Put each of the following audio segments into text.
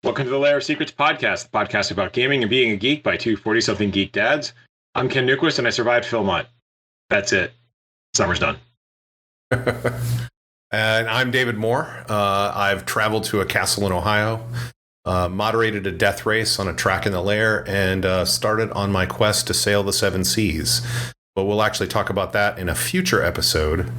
Welcome to the Lair Secrets podcast, the podcast about gaming and being a geek by two 40-something geek dads. I'm Ken Newquist, and I survived Philmont. That's it. Summer's done. And I'm David Moore. I've traveled to a castle in Ohio, moderated a death race on a track in the Lair, and started on my quest to sail the seven seas. But we'll actually talk about that in a future episode.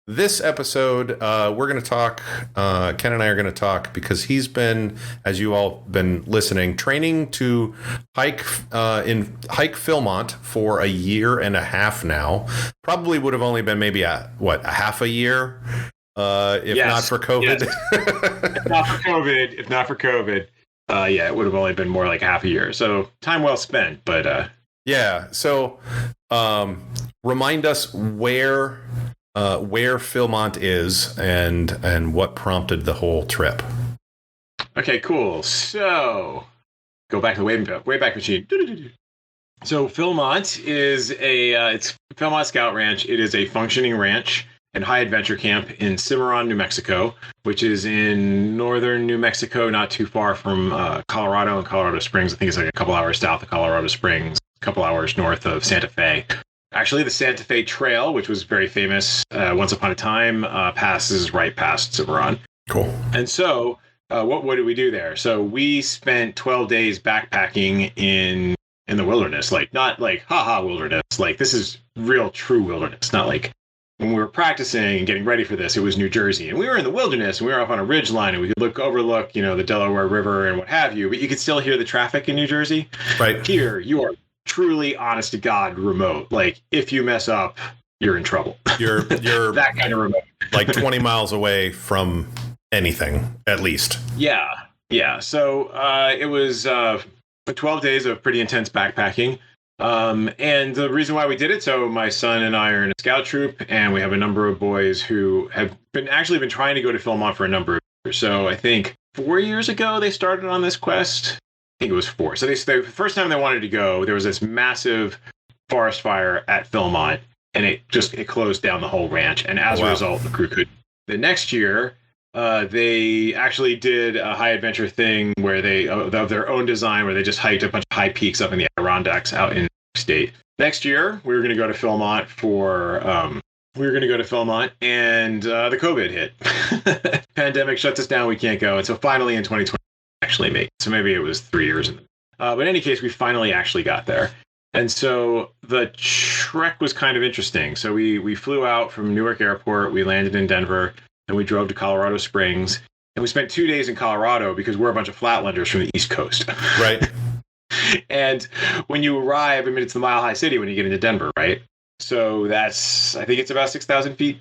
This episode, we're going to talk, Ken and I are going to talk because he's been, as you all been listening, training to hike Philmont for a year and a half now. Probably would have only been maybe a half a year, if not for COVID. Yes. If not for COVID, yeah, it would have only been more like half a year. So time well spent, but yeah. So remind us where Philmont is and what prompted the whole trip. Okay, cool. So go back to the Wayback Machine. So Philmont is it's Philmont Scout Ranch. It is a functioning ranch and high adventure camp in Cimmeron, New Mexico, which is in northern New Mexico, not too far from Colorado and Colorado Springs. I think it's like a couple hours south of Colorado Springs, a couple hours north of Santa Fe. Actually, the Santa Fe Trail, which was very famous once upon a time, passes right past Cimmeron. Cool. And so what did we do there? So we spent 12 days backpacking in the wilderness, like not like haha wilderness. Like this is real true wilderness, not like when we were practicing and getting ready for this, it was New Jersey. And we were in the wilderness and we were up on a ridge line and we could overlook, the Delaware River and what have you, but you could still hear the traffic in New Jersey. Right. Here, you are truly honest to God remote. Like if you mess up, you're in trouble. You're that kind of remote. Like 20 miles away from anything, at least. Yeah. So it was 12 days of pretty intense backpacking. And the reason why we did it, so my son and I are in a scout troop, and we have a number of boys who have been trying to go to Philmont for a number of years. So I think 4 years ago they started on this quest. I think it was 4. So the first time they wanted to go, there was this massive forest fire at Philmont, and it closed down the whole ranch. And as a result, the crew could. The next year, they actually did a high adventure thing where they, of their own design, where they just hiked a bunch of high peaks up in the Adirondacks out in state. Next year, we were going to go to Philmont and the COVID hit. Pandemic shuts us down. We can't go. And so finally in 2020, actually make it. So maybe it was 3 years. But in any case, we finally actually got there. And so the trek was kind of interesting. So we flew out from Newark Airport. We landed in Denver. And we drove to Colorado Springs. And we spent 2 days in Colorado because we're a bunch of flatlanders from the East Coast. Right. And when you arrive, it's the Mile High City when you get into Denver, right? So I think it's about 6,000 feet.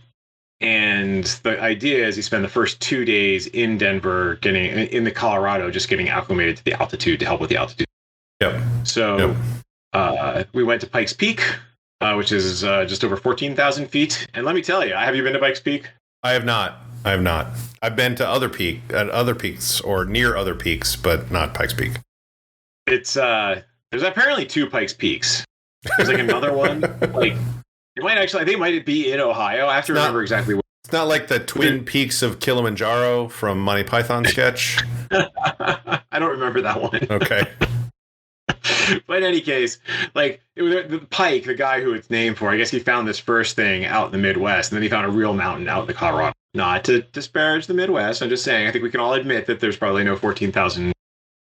And the idea is you spend the first 2 days in Denver, in the Colorado, just getting acclimated to the altitude to help with the altitude. Yep. So we went to Pikes Peak, which is just over 14,000 feet. And let me tell you, have you been to Pikes Peak? I have not. I've been to other peaks or near other peaks, but not Pikes Peak. It's there's apparently 2 Pikes Peaks. There's like another one. Like it might actually, I think it might be in Ohio. I have to remember exactly what. It's not like the Twin Peaks of Kilimanjaro from Monty Python sketch. I don't remember that one. Okay. But in any case, like it was the Pike, the guy who it's named for, I guess he found this first thing out in the Midwest, and then he found a real mountain out in the Colorado. Not to disparage the Midwest, I'm just saying, I think we can all admit that there's probably no 14,000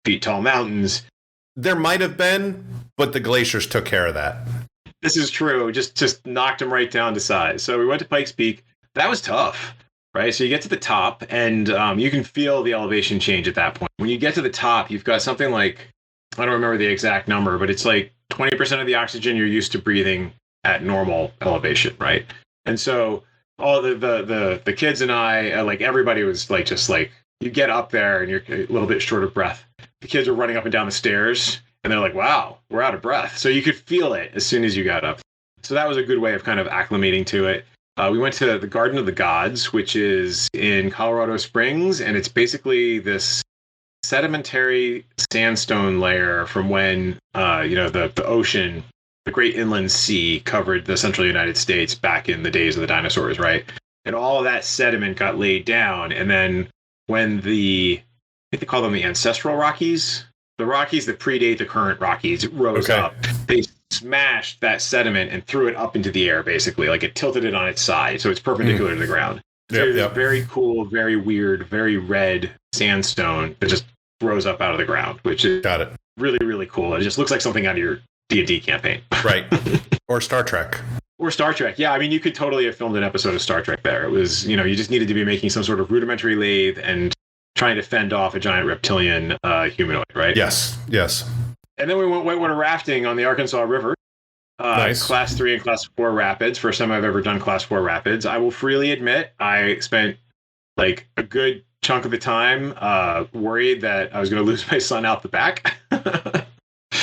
feet tall mountains. There might have been, but the glaciers took care of that. This is true. Just knocked them right down to size. So we went to Pikes Peak. That was tough, right? So you get to the top, and you can feel the elevation change at that point. When you get to the top, you've got something like, I don't remember the exact number, but it's like 20% of the oxygen you're used to breathing at normal elevation, right? And so all the kids and I, like everybody was like, just like, you get up there and you're a little bit short of breath. The kids are running up and down the stairs and they're like, wow, we're out of breath. So you could feel it as soon as you got up. So that was a good way of kind of acclimating to it. We went to the Garden of the Gods, which is in Colorado Springs, and it's basically this sedimentary sandstone layer from when the ocean, the great inland sea, covered the central United States back in the days of the dinosaurs, right? And all of that sediment got laid down, and then when the think they call them the ancestral Rockies. The Rockies that predate the current Rockies rose up. They smashed that sediment and threw it up into the air, basically. Like it tilted it on its side, so it's perpendicular to the ground. So it's very cool, very weird, very red sandstone that just rose up out of the ground, which is really, really cool. It just looks like something out of your D&D campaign. Right. Or Star Trek. Or Star Trek. Yeah, I mean, you could totally have filmed an episode of Star Trek there. It was, you just needed to be making some sort of rudimentary lathe and trying to fend off a giant reptilian humanoid, right? Yes. And then we went whitewater rafting on the Arkansa River. Nice. Class 3 and Class 4 rapids. First time I've ever done Class 4 rapids. I will freely admit I spent like a good chunk of the time worried that I was going to lose my son out the back.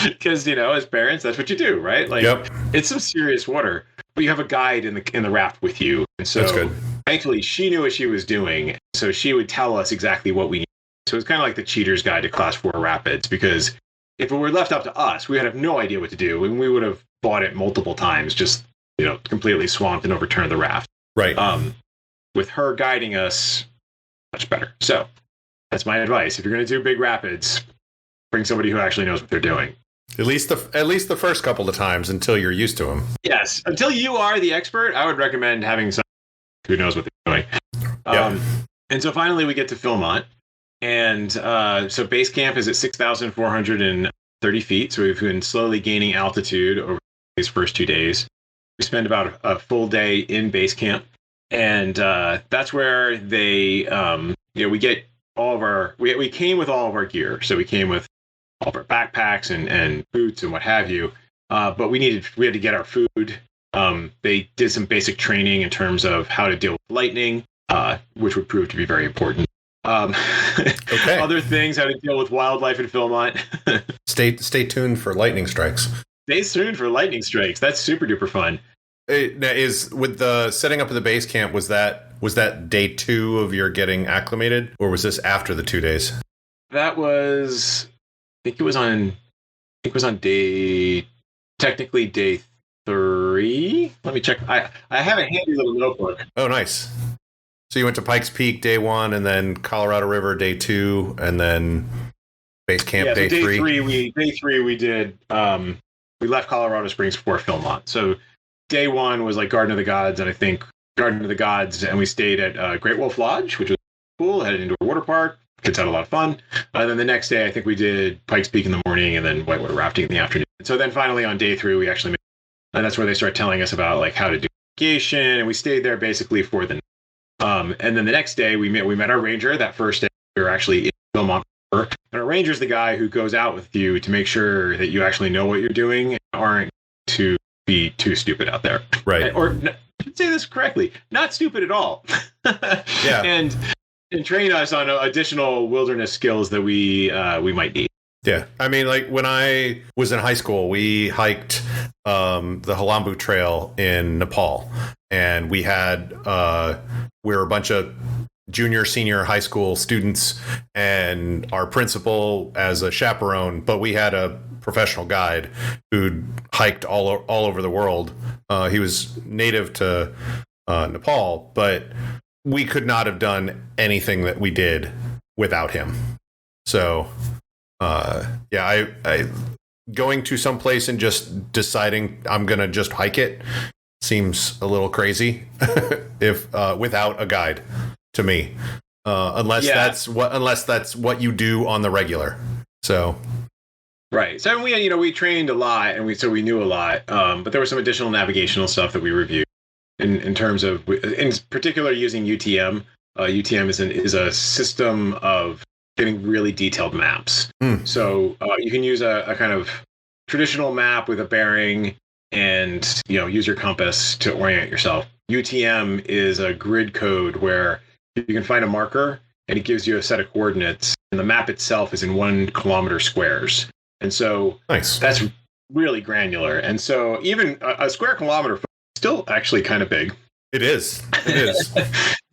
Because, as parents, that's what you do, right? Like, It's some serious water. But you have a guide in the raft with you. And so, that's good. Thankfully, she knew what she was doing. So she would tell us exactly what we needed. So it's kind of like the cheater's guide to Class 4 rapids. Because if it were left up to us, we would have no idea what to do. And we would have bought it multiple times, just, completely swamped and overturned the raft. Right. With her guiding us, much better. So that's my advice. If you're going to do big rapids, bring somebody who actually knows what they're doing. At least the first couple of times until you're used to them. Yes, until you are the expert, I would recommend having someone who knows what they're doing. And so finally we get to Philmont, and so base camp is at 6,430 feet. So we've been slowly gaining altitude over these first 2 days. We spend about a full day in base camp, and that's where they, we get all of our. We came with all of our gear, so we came with all of our backpacks and boots and what have you. But we had to get our food. They did some basic training in terms of how to deal with lightning, which would prove to be very important. Other things, how to deal with wildlife in Philmont. Stay tuned for lightning strikes. Stay tuned for lightning strikes. That's super duper fun. Is with the setting up of the base camp, was that day 2 of your getting acclimated, or was this after the 2 days? That was, I think it was on technically day 3. Let me check. I have a handy little notebook. Oh, nice. So you went to Pikes Peak day 1, and then Colorado River day 2, and then base camp day 3. Day 3 we did. We left Colorado Springs for Philmont. So day 1 was like Garden of the Gods, and I think Garden of the Gods, and we stayed at Great Wolf Lodge, which was cool. Headed into a water park. Kids had a lot of fun. And then the next day, I think we did Pikes Peak in the morning, and then whitewater rafting in the afternoon. And so then finally on day 3, we actually made, and that's where they start telling us about like how to do navigation, and we stayed there basically for the night. And then the next day, we met our ranger. That first day, we were actually in Philmont River. And our ranger's the guy who goes out with you to make sure that you actually know what you're doing and aren't to be too stupid out there. Right. Or say this correctly, not stupid at all. Yeah. And train us on additional wilderness skills that we might need. Yeah. I mean, like when I was in high school, we hiked the Halambu Trail in Nepal, and we were a bunch of junior, senior high school students and our principal as a chaperone, but we had a professional guide who'd hiked all over the world. He was native to Nepal, but we could not have done anything that we did without him. So, I going to some place and just deciding I'm going to just hike it seems a little crazy if without a guide to me. Unless that's what you do on the regular. So right. So we trained a lot, and we knew a lot. But there was some additional navigational stuff that we reviewed in terms of, in particular, using UTM. UTM is a system of getting really detailed maps. So you can use a kind of traditional map with a bearing and use your compass to orient yourself. UTM is a grid code where you can find a marker and it gives you a set of coordinates, and the map itself is in 1 kilometer squares. And so nice. That's really granular. And so even a square kilometer is still actually kind of big. It is.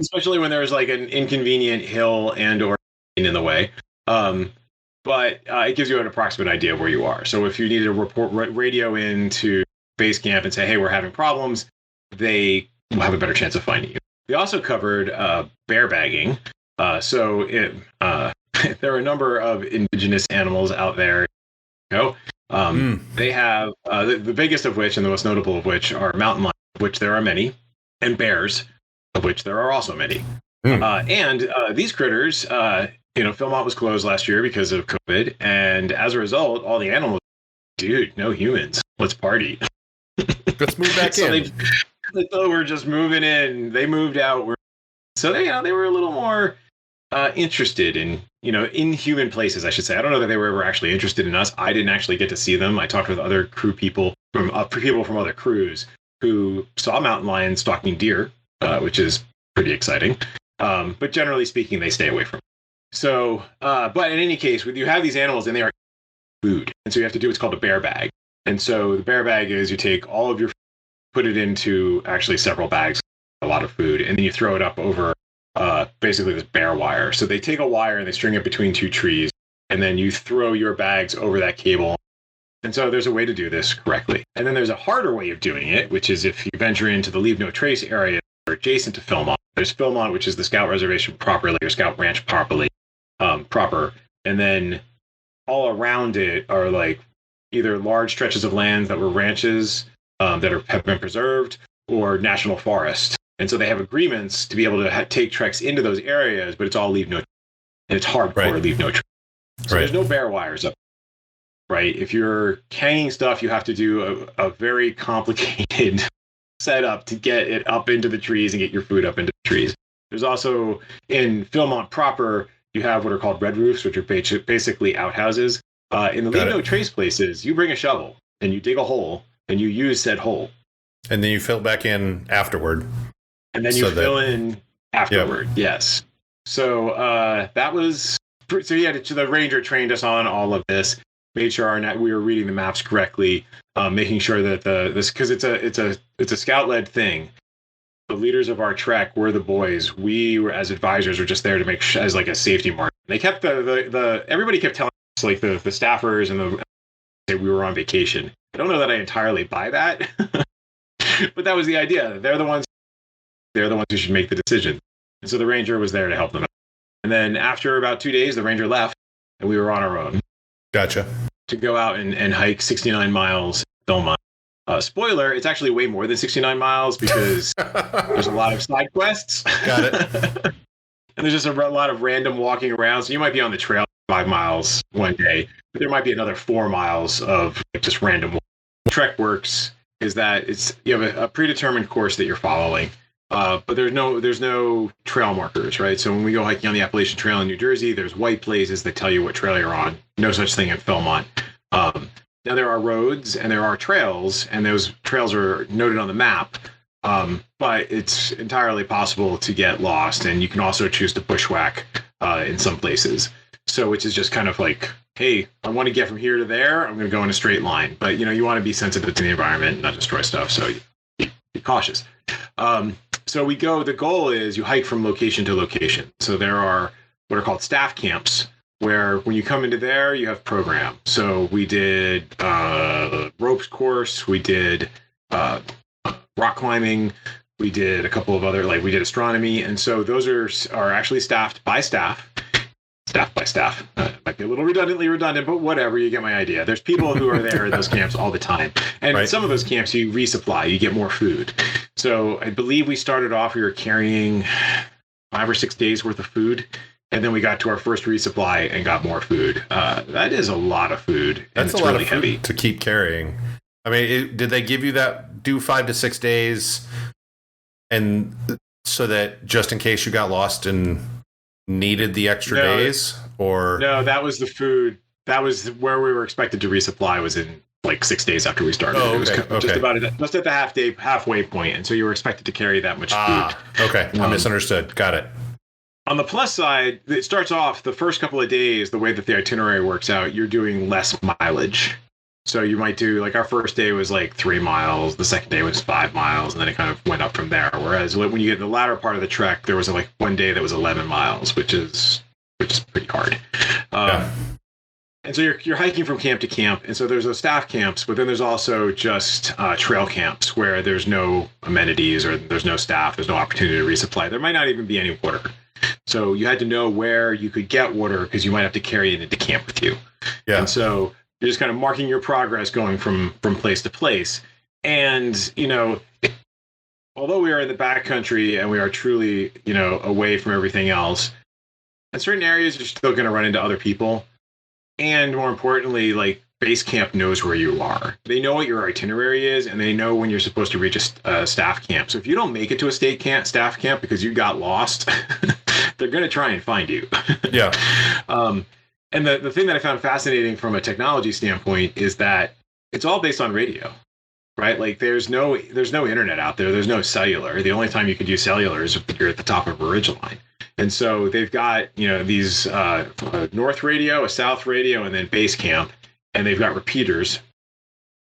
Especially when there's like an inconvenient hill and or in the way. But it gives you an approximate idea of where you are. So if you need to radio into base camp and say, hey, we're having problems, they will have a better chance of finding you. We also covered bear bagging. So there are a number of indigenous animals out there. They have the biggest of which and the most notable of which are mountain lions, of which there are many, and bears, of which there are also many. And these critters, Philmont was closed last year because of COVID, and as a result, all the animals, dude, no humans, let's party. Let's move back in. They thought we're just moving in. They moved out. So they were a little more interested in human places, I should say. I don't know that they were ever actually interested in us. I didn't actually get to see them. I talked with other crew people from other crews who saw mountain lions stalking deer, which is pretty exciting. But generally speaking, they stay away from it. So, but in any case, when you have these animals and they are food, and so you have to do what's called a bear bag. And so the bear bag is you take all of your food, put it into actually several bags, a lot of food, and then you throw it up over basically this bear wire. So they take a wire and they string it between two trees, and then you throw your bags over that cable. And so there's a way to do this correctly. And then there's a harder way of doing it, which is if you venture into the Leave No Trace area or adjacent to Philmont. There's Philmont, which is the Scout Reservation properly, or Scout Ranch proper. And then all around it are like either large stretches of land that were ranches that have been preserved, or national forest. And so they have agreements to be able to take treks into those areas, but it's all leave no trace. And it's hardcore leave no trace. So there's no bear wires up. Right? If you're hanging stuff, you have to do a very complicated setup to get it up into the trees and get your food up into the trees. There's also, in Philmont proper, you have what are called red roofs, which are basically outhouses. In the leave no trace places, you bring a shovel and you dig a hole and you use said hole. And then you fill back in afterward. And then you fill in afterward. Yep. Yes. So that was, the ranger trained us on all of this, made sure we were reading the maps correctly, making sure that because it's a scout-led thing. The leaders of our trek were the boys. We were, as advisors, were just there to make as like a safety mark. They kept everybody kept telling us, like the staffers and that we were on vacation. I don't know that I entirely buy that, but that was the idea. They're the ones who should make the decision. And so the ranger was there to help them out. And then after about 2 days, the ranger left and we were on our own. Gotcha. To go out and hike 69 miles in Philmont. Spoiler, it's actually way more than 69 miles because there's a lot of side quests. Got it. And there's just a lot of random walking around. So you might be on the trail 5 miles one day, but there might be another 4 miles of just random walking. The trek works is that you have a predetermined course that you're following. But there's no trail markers, right? So when we go hiking on the Appalachian Trail in New Jersey, there's white places that tell you what trail you're on. No such thing in Philmont. Now there are roads and there are trails, and those trails are noted on the map. But it's entirely possible to get lost, and you can also choose to bushwhack in some places. So which is just kind of like, hey, I want to get from here to there. I'm going to go in a straight line. But you want to be sensitive to the environment and not destroy stuff. So be cautious. So the goal is you hike from location to location. So there are what are called staff camps, where when you come into there, you have program. So we did ropes course, we did rock climbing, we did a couple of other, we did astronomy. And so those are actually staffed by staff. Staff by staff. Might be a little redundantly redundant, but whatever, you get my idea. There's people who are there in those camps all the time. And in some of those camps, you resupply, you get more food. So I believe we started off, we were carrying 5 or 6 days worth of food. And then we got to our first resupply and got more food. That is a lot of food. That's and a lot really of food heavy to keep carrying. I mean, did they give you do 5 to 6 days, and so that just in case you got lost and needed the extra days? Or no, that was the food. That was where we were expected to resupply. Was in 6 days after we started. Oh, it was just about just at the halfway point, and so you were expected to carry that much food. Okay, I misunderstood. Got it. On the plus side, it starts off the first couple of days, the way that the itinerary works out, you're doing less mileage. So you might do, our first day was 3 miles, the second day was 5 miles, and then it kind of went up from there. Whereas when you get in the latter part of the trek, there was one day that was 11 miles, which is pretty hard. And so you're hiking from camp to camp, and so there's those staff camps, but then there's also just trail camps where there's no amenities or there's no staff, there's no opportunity to resupply. There might not even be any water. So you had to know where you could get water because you might have to carry it into camp with you. Yeah. And so you're just kind of marking your progress going from place to place. And, although we are in the backcountry and we are truly, away from everything else, in certain areas you're still going to run into other people. And more importantly, like, base camp knows where you are. They know what your itinerary is, and they know when you're supposed to reach a staff camp. So if you don't make it to a staff camp because you got lost, they're going to try and find you. Yeah. And the thing that I found fascinating from a technology standpoint is that it's all based on radio, right? Like, there's no internet out there. There's no cellular. The only time you could use cellular is if you're at the top of a ridge line. And so they've got, these a north radio, a south radio, and then base camp. And they've got repeaters,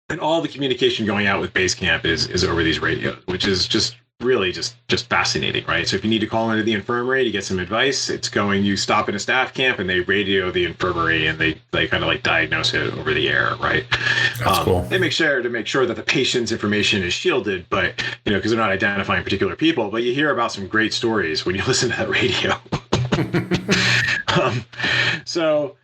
and all the communication going out with base camp is over these radios, which is just really just fascinating, right? So if you need to call into the infirmary to get some advice, you stop in a staff camp and they radio the infirmary, and they kind of like diagnose it over the air, right? That's cool. They make sure that the patient's information is shielded, but because they're not identifying particular people. But you hear about some great stories when you listen to that radio. So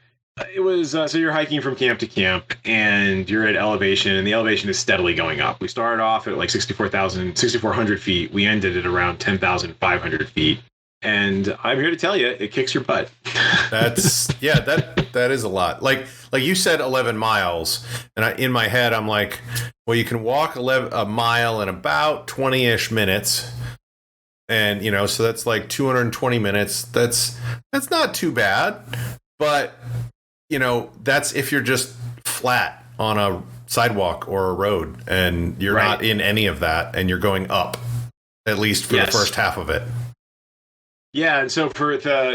it was so you're hiking from camp to camp, and you're at elevation, and the elevation is steadily going up. We started off at like 6,400 feet. We ended at around 10,500 feet. And I'm here to tell you, it kicks your butt. That is a lot. Like you said, 11 miles, and in my head, I'm like, well, you can walk a mile in about 20-ish minutes. And, so that's like 220 minutes. That's not too bad, but that's if you're just flat on a sidewalk or a road and you're not in any of that and you're going up, at least for the first half of it. Yeah. And so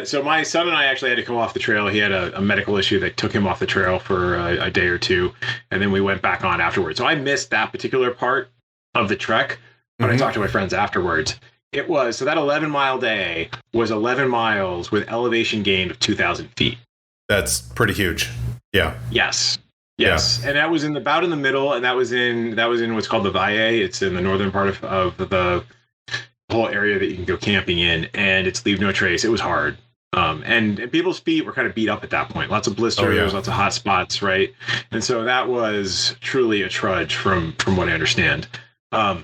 so my son and I actually had to come off the trail. He had a medical issue that took him off the trail for a day or two. And then we went back on afterwards. So I missed that particular part of the trek, but I talked to my friends afterwards. So that 11-mile day was 11 miles with elevation gain of 2,000 feet. That's pretty huge. Yeah. Yes. Yeah. And that was about in the middle, and that was in what's called the Valle. It's in the northern part of the whole area that you can go camping in, and it's leave no trace. It was hard. And people's feet were kind of beat up at that point. Lots of blisters, lots of hot spots, right? And so that was truly a trudge from what I understand. And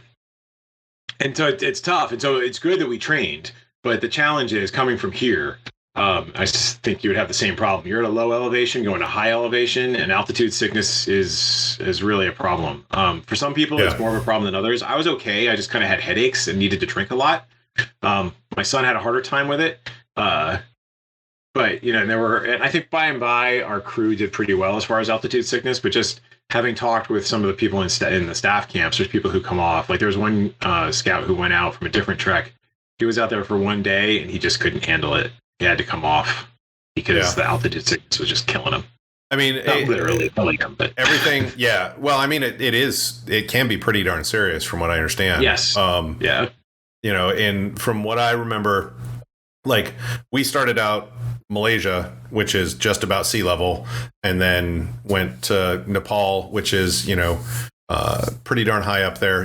so it's tough. And so it's good that we trained, but the challenge is coming from here. I think you would have the same problem. You're at a low elevation, going to high elevation, and altitude sickness is really a problem. For some people, it's more of a problem than others. I was okay. I just kind of had headaches and needed to drink a lot. My son had a harder time with it. But, and I think by and by our crew did pretty well as far as altitude sickness, but just having talked with some of the people in the staff camps, there's people who come off. Like, there was one scout who went out from a different trek. He was out there for one day and he just couldn't handle it. He had to come off because the altitude sickness was just killing him. I mean, not literally killing him, but everything. Yeah. Well, I mean, it can be pretty darn serious from what I understand. Yes. And from what I remember, like, we started out Malaysia, which is just about sea level, and then went to Nepal, which is, pretty darn high up there,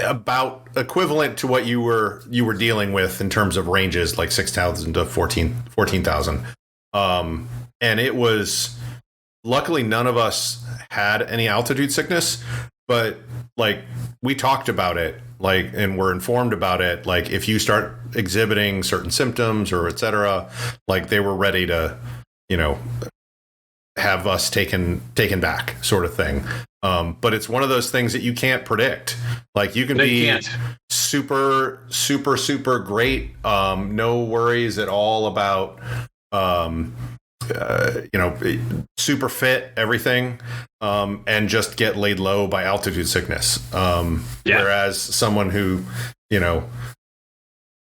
about equivalent to what you were dealing with in terms of ranges, like 6,000 to 14,000. And it was, luckily none of us had any altitude sickness, but like, we talked about it, like, and were informed about it. Like, if you start exhibiting certain symptoms or et cetera, like, they were ready to, have us taken back, sort of thing. But it's one of those things that you can't predict. Like, you can be super, super, super great. No worries at all about, super fit, everything, and just get laid low by altitude sickness. Whereas someone who,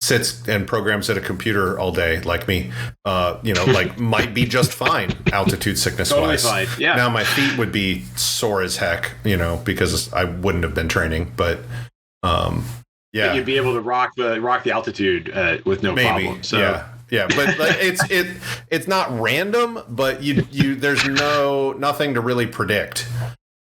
sits and programs at a computer all day, like me, like, might be just fine altitude sickness wise. Totally fine. Yeah. Now my feet would be sore as heck, because I wouldn't have been training, but But you'd be able to rock the altitude with no problem. So yeah, but like, it's not random, but you there's nothing to really predict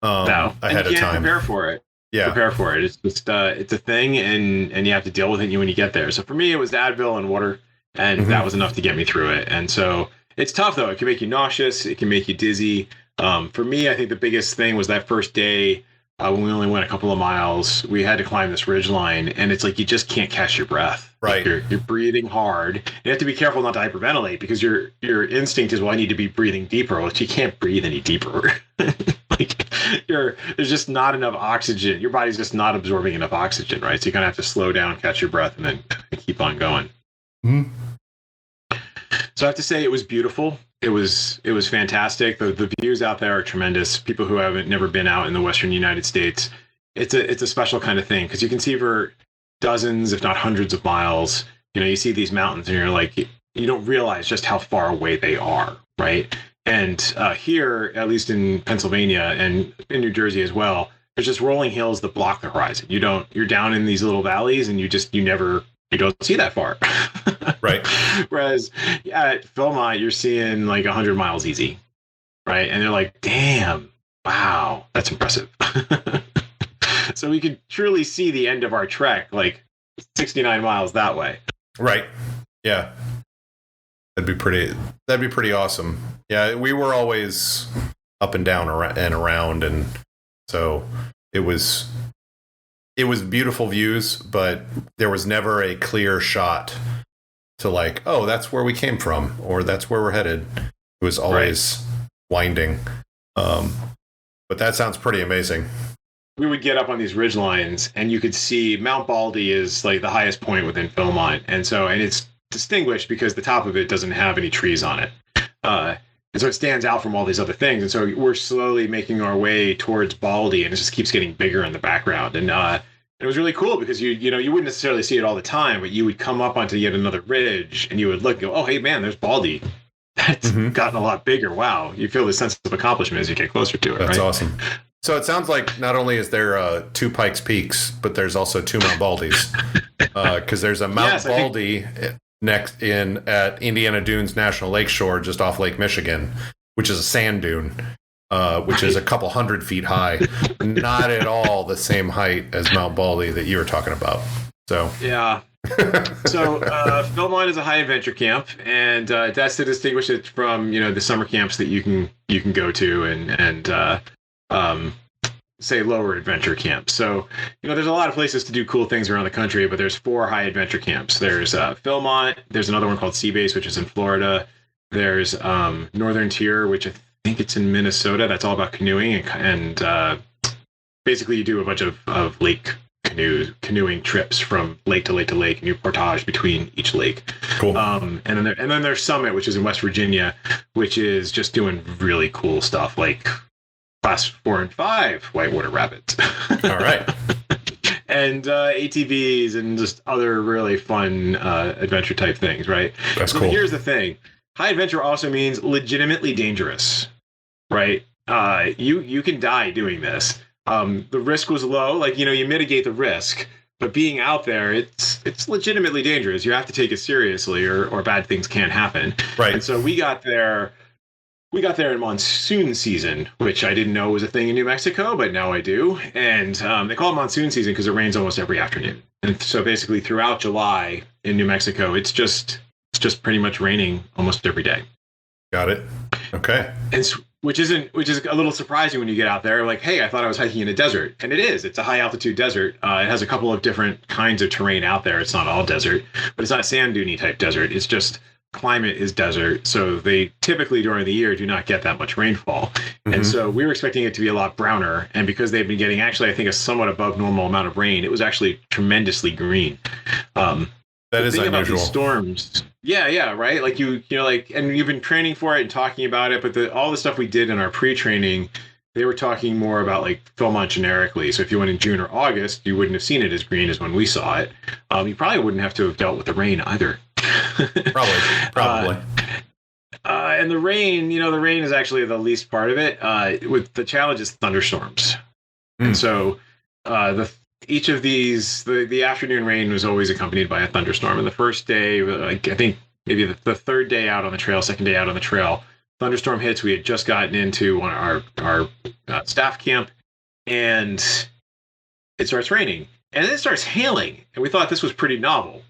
ahead of time. Prepare for it. Yeah. Prepare for it. It's just it's a thing, and you have to deal with it when you get there. So for me, it was Advil and water. and that was enough to get me through it. And so it's tough though. It can make you nauseous. It can make you dizzy. For me, I think the biggest thing was that first day when we only went a couple of miles. We had to climb this ridge line, and it's like you just can't catch your breath. Right. You're breathing hard. You have to be careful not to hyperventilate because your instinct is, well, I need to be breathing deeper. Well, you can't breathe any deeper. Like there's just not enough oxygen. Your body's just not absorbing enough oxygen, right? So you kind of have to slow down, catch your breath, and then keep on going. Mm-hmm. So I have to say it was beautiful. It was fantastic. The views out there are tremendous. People who haven't never been out in the Western United States, it's a special kind of thing because you can see for dozens, if not hundreds of miles. You know, you see these mountains and you're like, you don't realize just how far away they are, right? And here, at least in Pennsylvania and in New Jersey as well, there's just rolling hills that block the horizon. You're down in these little valleys and you don't see that far. Right. Whereas at Philmont, you're seeing like 100 miles easy, right? And they're like, damn, wow, that's impressive. So we could truly see the end of our trek, like 69 miles that way. Right. Yeah. That'd be pretty awesome. Yeah, we were always up and down and around, and so it was beautiful views, but there was never a clear shot to like, oh, that's where we came from, or that's where we're headed. It was always winding. But that sounds pretty amazing. We would get up on these ridge lines, and you could see Mount Baldy is like the highest point within Philmont, and it's distinguished because the top of it doesn't have any trees on it, and so it stands out from all these other things. And so we're slowly making our way towards Baldy, and it just keeps getting bigger in the background. And it was really cool because you wouldn't necessarily see it all the time, but you would come up onto yet another ridge, and you would look and go, oh, hey man, there's Baldy. That's gotten a lot bigger. Wow, you feel the sense of accomplishment as you get closer to it. That's right? Awesome. So it sounds like not only is there 2 Pikes Peaks, but there's also 2 Mount Baldys, because there's a Mount Baldy next at Indiana Dunes National Lakeshore, just off Lake Michigan, which is a sand dune, which is a couple hundred feet high. Not at all the same height as Mount Baldy that you were talking about. So yeah. So Philmont is a high adventure camp, and that's to distinguish it from the summer camps that you can go to and say lower adventure camps. So there's a lot of places to do cool things around the country, but there's 4 high adventure camps. There's Philmont. There's another one called Sea Base, which is in Florida. There's Northern Tier, which I think it's in Minnesota. That's all about canoeing and basically you do a bunch of lake canoeing trips from lake to lake to lake, and you portage between each lake. Cool. And then there's Summit, which is in West Virginia, which is just doing really cool stuff like Class 4 and 5 whitewater rabbits. All right. And ATVs and just other really fun adventure type things, right? That's so cool. Here's the thing. High adventure also means legitimately dangerous, right? You can die doing this. The risk was low, like, you mitigate the risk, but being out there, it's legitimately dangerous. You have to take it seriously or bad things can happen. Right. And so we got there in monsoon season, which I didn't know was a thing in New Mexico, but now I do. And they call it monsoon season because it rains almost every afternoon. And so basically throughout July in New Mexico, it's just pretty much raining almost every day. Got it. Okay. And which is a little surprising when you get out there. Like, hey, I thought I was hiking in a desert, and it is. It's a high altitude desert. It has a couple of different kinds of terrain out there. It's not all desert, but it's not sand dune type desert. It's just climate is desert, so they typically during the year do not get that much rainfall. And so we were expecting it to be a lot browner, and because they've been getting actually I think a somewhat above normal amount of rain, it was actually tremendously green. That is unusual. About these storms, yeah, right. Like and you've been training for it and talking about it, but all the stuff we did in our pre-training, they were talking more about like Philmont generically. So if you went in June or August, you wouldn't have seen it as green as when we saw it. You probably wouldn't have to have dealt with the rain either. Probably. And the rain, the rain is actually the least part of it. With the challenge is thunderstorms, and so each of these, the afternoon rain was always accompanied by a thunderstorm. And the first day, like I think maybe the third day out on the trail, second day out on the trail, thunderstorm hits. We had just gotten into our staff camp, and it starts raining. And then it starts hailing, and we thought this was pretty novel.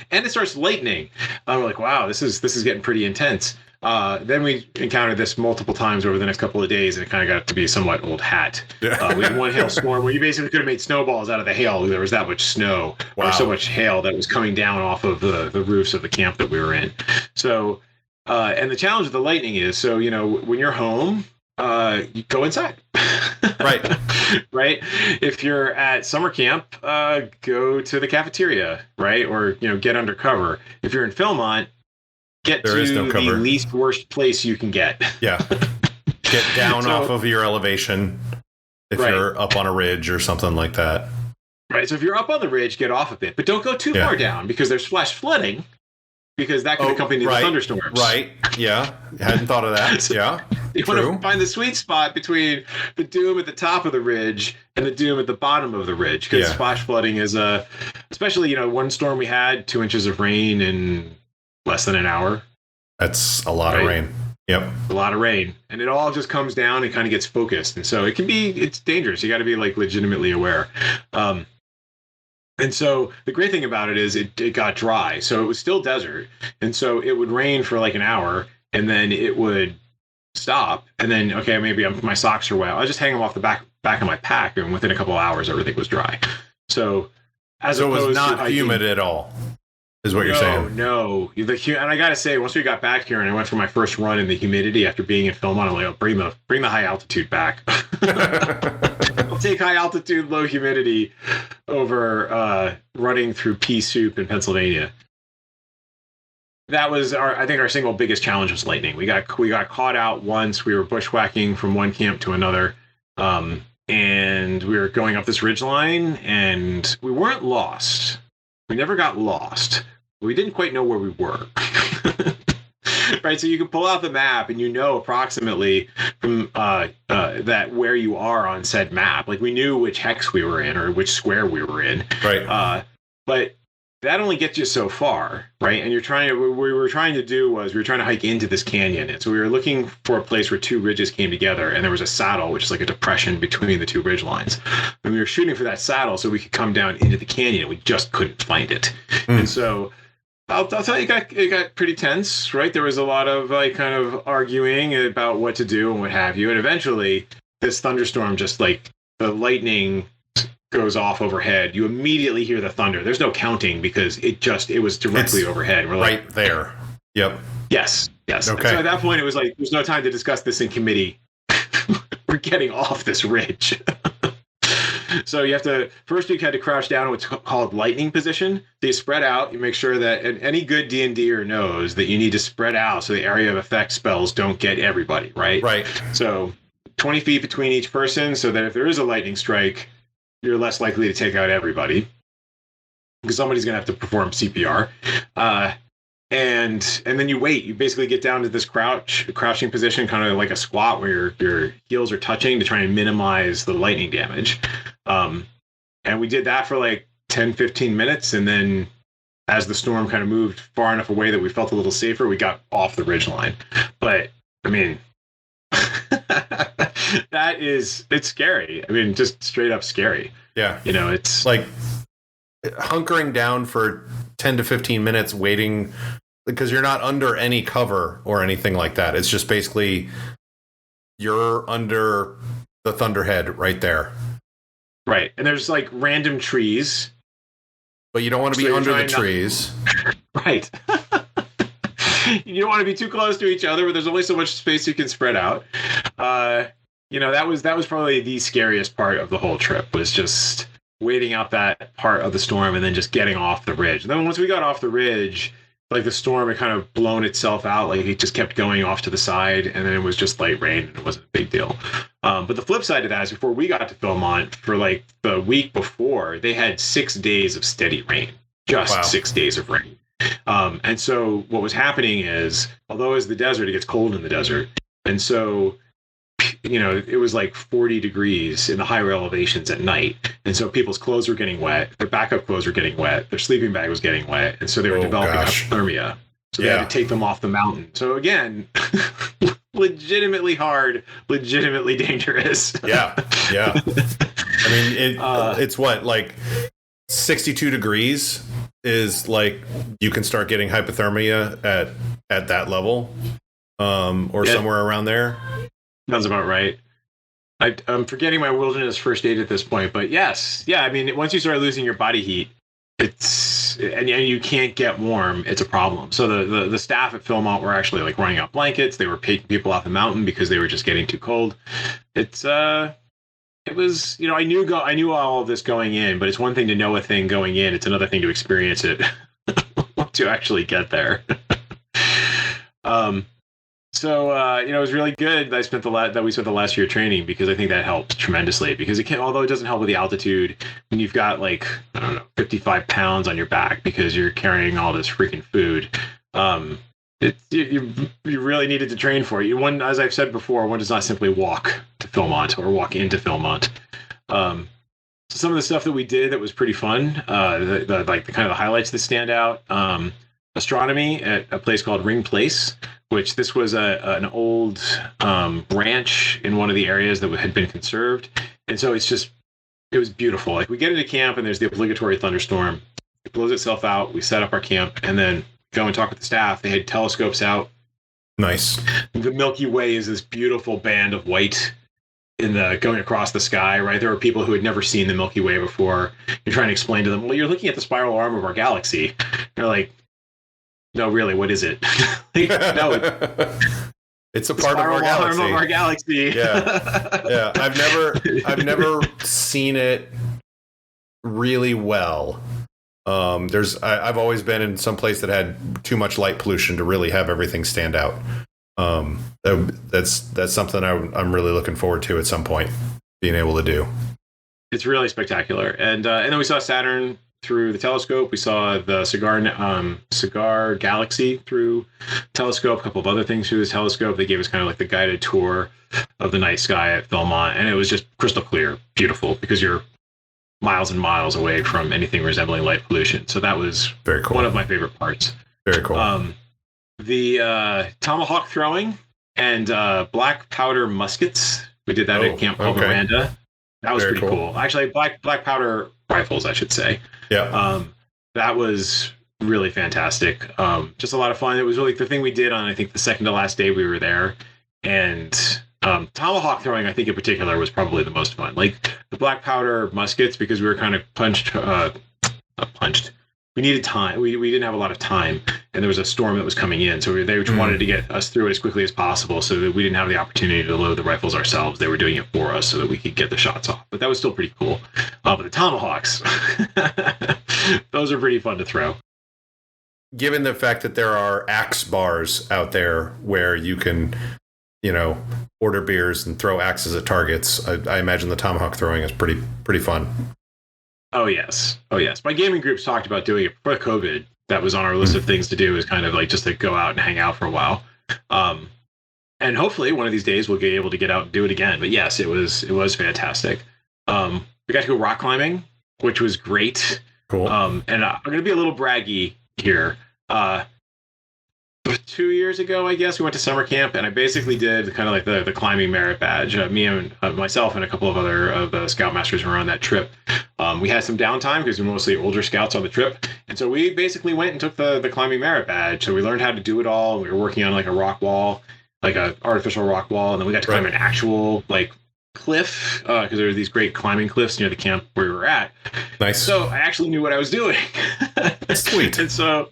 And it starts lightning. We're like, wow, this is getting pretty intense. Then we encountered this multiple times over the next couple of days, and it kind of got to be somewhat old hat. We had one hail storm where you basically could have made snowballs out of the hail. There was that much snow or so much hail that was coming down off of the roofs of the camp that we were in. So, and the challenge of the lightning is, so, when you're home, you go inside. Right. Right. If you're at summer camp, go to the cafeteria, right? Or, get under cover. If you're in Philmont, get to the least worst place you can get. Yeah. Get down off of your elevation if you're up on a ridge or something like that. Right. So if you're up on the ridge, get off a bit, but don't go too far down because there's flash flooding, because that can accompany the thunderstorms. Right. Yeah. Hadn't thought of that. So yeah. You want to find the sweet spot between the doom at the top of the ridge and the doom at the bottom of the ridge, because flash flooding is especially, one storm we had 2 inches of rain in less than an hour. That's a lot of rain. Yep. A lot of rain. And it all just comes down and kind of gets focused. And so it's dangerous. You got to be legitimately aware. And so the great thing about it is it got dry. So it was still desert. And so it would rain for an hour, and then it would stop. And then, okay, maybe my socks are wet. I'll just hang them off the back of my pack, and within a couple of hours, everything was dry. So it was not humid at all, is what you're saying. No. And I got to say, once we got back here and I went for my first run in the humidity after being in Philmont, I'm like, oh, bring the high altitude back. I'll take high altitude, low humidity over running through pea soup in Pennsylvania. That was our single biggest challenge was lightning. We got caught out once. We were bushwhacking from one camp to another. And we were going up this ridge line, and we weren't lost. We never got lost. We didn't quite know where we were. Right, so you can pull out the map and approximately from that where you are on said map. We knew which hex we were in or which square we were in. Right. But that only gets you so far, right? And what we were trying to hike into this canyon. And so we were looking for a place where two ridges came together, and there was a saddle, which is like a depression between the two ridge lines. And we were shooting for that saddle so we could come down into the canyon, and we just couldn't find it. And so I'll tell you, it got pretty tense, right? There was a lot of kind of arguing about what to do and what have you. And eventually this thunderstorm, just the lightning goes off overhead. You immediately hear the thunder. There's no counting because it was directly overhead. We're right there. Yep. Yes. Okay. So at that point, it was there's no time to discuss this in committee. We're getting off this ridge. So you had to crouch down in what's called lightning position. So you spread out. You make sure that, and any good D&D'er knows that you need to spread out so the area of effect spells don't get everybody, right? Right. So 20 feet between each person, so that if there is a lightning strike, you're less likely to take out everybody, because somebody's going to have to perform CPR. And then you wait. You basically get down to this crouching position, kind of like a squat, where your heels are touching to try and minimize the lightning damage. And we did that for 10, 15 minutes. And then as the storm kind of moved far enough away that we felt a little safer, we got off the ridgeline. But I mean, it's scary. I mean, just straight up scary. Yeah. It's like hunkering down for 10 to 15 minutes waiting, because you're not under any cover or anything like that. It's just basically you're under the thunderhead right there. Right. And there's random trees. But you don't want to be under the trees. Right. You don't want to be too close to each other, but there's only so much space you can spread out. That was probably the scariest part of the whole trip, was just waiting out that part of the storm and then just getting off the ridge. And then once we got off the ridge, the storm had kind of blown itself out. It just kept going off to the side, and then it was just light rain, and it wasn't a big deal. But the flip side of that is, before we got to Philmont, for the week before, they had 6 days of steady rain. Just 6 days of rain. And so what was happening is, although as the desert, it gets cold in the desert. And so, it was 40 degrees in the higher elevations at night. And so people's clothes were getting wet. Their backup clothes were getting wet. Their sleeping bag was getting wet. And so they were developing hypothermia. So they had to take them off the mountain. So again, legitimately hard, legitimately dangerous. Yeah. I mean, it's what, 62 degrees is like you can start getting hypothermia at that level, or somewhere around there. Sounds about right. I'm forgetting my wilderness first aid at this point, but yes, yeah. I mean, once you start losing your body heat, and you can't get warm, it's a problem. So the staff at Philmont were actually like running out blankets. They were taking people off the mountain because they were just getting too cold. It was, I knew all of this going in, but it's one thing to know a thing going in. It's another thing to experience it to actually get there. It was really good that we spent the last year training, because I think that helped tremendously, because although it doesn't help with the altitude, when you've got 55 pounds on your back because you're carrying all this freaking food, you really needed to train for it. As I've said before, one does not simply walk to Philmont or walk into Philmont. So some of the stuff that we did that was pretty fun, the kind of the highlights that stand out, astronomy at a place called Ring Place, which this was an old ranch in one of the areas that had been conserved. And so it was beautiful. Like, we get into camp and there's the obligatory thunderstorm. It blows itself out. We set up our camp and then go and talk with the staff. They had telescopes out. Nice. The Milky Way is this beautiful band of white going across the sky, right? There were people who had never seen the Milky Way before. You're trying to explain to them, well, you're looking at the spiral arm of our galaxy. They're like, no, really, what is it? No, it's a part of our galaxy. Arm of our galaxy. Yeah. I've never seen it really well. I've always been in some place that had too much light pollution to really have everything stand out. That's something I'm really looking forward to at some point, being able to do. It's really spectacular. And then we saw Saturn through the telescope. We saw the cigar galaxy through telescope, a couple of other things through the telescope. They gave us kind of like the guided tour of the night sky at Philmont, and it was just crystal clear, beautiful, because you're miles and miles away from anything resembling light pollution. So that was very cool. One of my favorite parts. Very cool. The Tomahawk Throwing and black powder muskets. We did that at Camp called Miranda. That was very pretty cool. Actually, black powder rifles, I should say. Yeah. That was really fantastic. Just a lot of fun. It was really the thing we did on, I think, the second to last day we were there. And Tomahawk Throwing, I think in particular, was probably the most fun. Like the black powder muskets, because we were kind of punched. We needed time. We didn't have a lot of time, and there was a storm that was coming in. So they just wanted to get us through it as quickly as possible, so that we didn't have the opportunity to load the rifles ourselves. They were doing it for us so that we could get the shots off. But that was still pretty cool. But the Tomahawks, those are pretty fun to throw. Given the fact that there are axe bars out there where you can, order beers and throw axes at targets, I imagine the Tomahawk Throwing is pretty fun. Oh yes. My gaming groups talked about doing it before COVID. That was on our list of things to do, is kind of like just to go out and hang out for a while. And hopefully one of these days we'll be able to get out and do it again. But yes, it was fantastic. We got to go rock climbing, which was great. Cool. And I'm going to be a little braggy here. 2 years ago, I guess, we went to summer camp, and I basically did kind of like the climbing merit badge. Me and myself and a couple of other of the scoutmasters who were on that trip. We had some downtime because we were mostly older scouts on the trip. And so we basically went and took the climbing merit badge. So we learned how to do it all. We were working on like a rock wall, like an artificial rock wall. And then we got to climb an actual like cliff, because there were these great climbing cliffs near the camp where we were at. Nice. So I actually knew what I was doing. Sweet. And so